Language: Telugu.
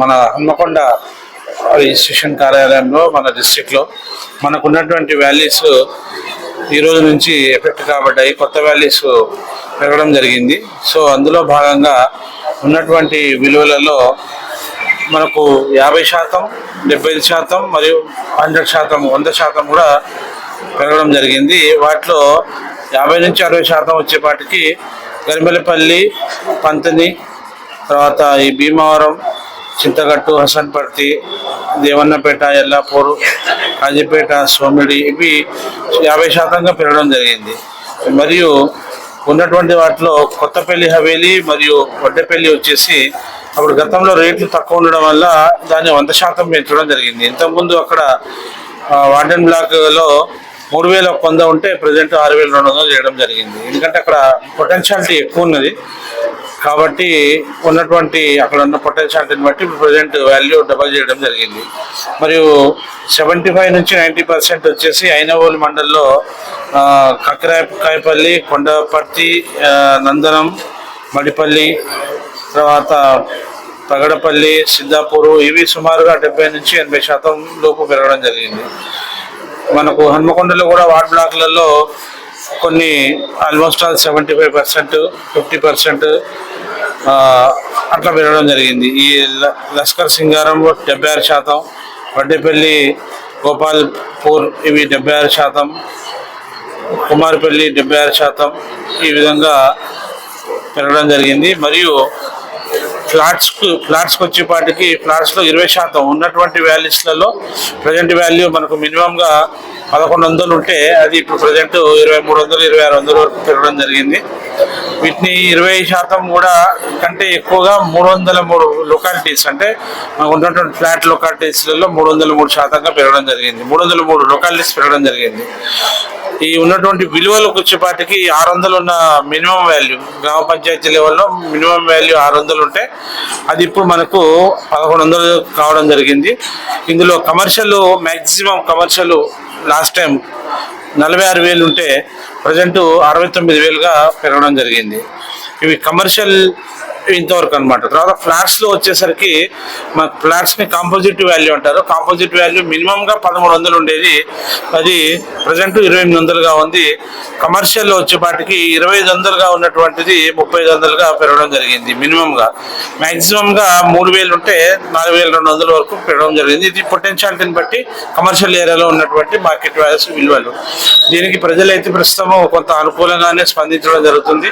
మన హన్మకొండ రిజిస్ట్రేషన్ కార్యాలయంలో మన డిస్ట్రిక్ట్లో మనకు ఉన్నటువంటి వాల్యూస్ ఈ రోజు నుంచి ఎఫెక్ట్ కాబడ్డాయి. కొత్త వాల్యూస్ పెరగడం జరిగింది. సో అందులో భాగంగా ఉన్నటువంటి విలువలలో మనకు 50%, 75% మరియు 100%, 100% కూడా పెరగడం జరిగింది. వాటిలో 50 నుంచి 60% వచ్చేపాటికి గరిమెలపల్లి, పంతని, తర్వాత ఈ భీమవరం, చింతగట్టు, హసన్పర్తి, దేవన్నపేట, ఎల్లాపూర్, కాజీపేట, సోమిడి ఇవి 50% పెరగడం జరిగింది. మరియు ఉన్నటువంటి వాటిలో కొత్తపల్లి, హవేలి మరియు వడ్డేపల్లి వచ్చేసి అప్పుడు గతంలో రేట్లు తక్కువ ఉండడం వల్ల దాన్ని 100% పెంచడం జరిగింది. ఇంతకుముందు అక్కడ వార్డెన్ బ్లాక్లో 3,100 ఉంటే ప్రజెంట్ 6,200 చేయడం జరిగింది. ఎందుకంటే అక్కడ పొటెన్షియాలిటీ ఎక్కువ ఉన్నది కాబట్టి ఉన్నటువంటి అక్కడ ఉన్న పొటెన్షియాలిటీని బట్టి ప్రజెంట్ వాల్యూ డబల్ చేయడం జరిగింది. మరియు 75 నుంచి 90% వచ్చేసి ఐనవోలు మండల్లో కక్రాయపల్లి, కొండపర్తి, నందనం, మడిపల్లి, తర్వాత పగడపల్లి, సిద్ధాపూర్ ఇవి సుమారుగా 70 నుంచి 80% లోపు పెరగడం జరిగింది. మనకు హన్మకొండలో కూడా వార్డ్ బ్లాక్లలో కొన్ని ఆల్మోస్ట్ 75%, 50% అట్లా పెరగడం జరిగింది. ఈ లస్కర్ సింగారం 76%, వడ్డేపల్లి, గోపాల్పూర్ ఇవి 76%, కుమారపల్లి 76% ఈ విధంగా పెరగడం జరిగింది. మరియు ఫ్లాట్స్కి వచ్చేపాటికి ఫ్లాట్స్లో 20% ఉన్నటువంటి వాల్యూస్లలో ప్రజెంట్ వాల్యూ మనకు మినిమంగా 1,100 ఉంటే అది ఇప్పుడు ప్రజెంట్ 2,300, 2,600 వరకు పెరగడం జరిగింది. వీటిని 20% కూడా కంటే ఎక్కువగా 303 లొకాలిటీస్ అంటే మనకు ఉన్నటువంటి ఫ్లాట్ లొకాలిటీస్లలో 303% పెరగడం జరిగింది. 303 లొకాలిటీస్ పెరగడం జరిగింది. ఈ ఉన్నటువంటి విలువలకు వచ్చేపాటికి 600 ఉన్న మినిమం వాల్యూ గ్రామ పంచాయతీ లెవెల్లో మినిమం వాల్యూ 600 ఉంటే అది ఇప్పుడు మనకు 1,100 కావడం జరిగింది. ఇందులో commercial maximum commercial last time 46,000 ఉంటే ప్రజెంట్ 69,000గా పెరగడం జరిగింది. ఇవి కమర్షియల్ ఇంతవరకు అనమాట. తర్వాత ఫ్లాట్స్లో వచ్చేసరికి మన ఫ్లాట్స్ని కాంపోజిట్ వాల్యూ అంటారు. కాంపోజిట్ వాల్యూ మినిమంగా 1,300 ఉండేది, అది ప్రజెంట్ 2,800గా ఉంది. కమర్షియల్లో వచ్చేపాటికి 2,500గా ఉన్నటువంటిది 3,500గా పెరగడం జరిగింది మినిమంగా. మ్యాక్సిమంగా 3,000 ఉంటే 4,200 వరకు పెరగడం జరిగింది. ఇది పొటెన్షియాలిటీని బట్టి కమర్షియల్ ఏరియాలో ఉన్నటువంటి మార్కెట్ వాల్యూస్ విలువలు. దీనికి ప్రజలైతే ప్రస్తుతం కొంత అనుకూలంగానే స్పందించడం జరుగుతుంది.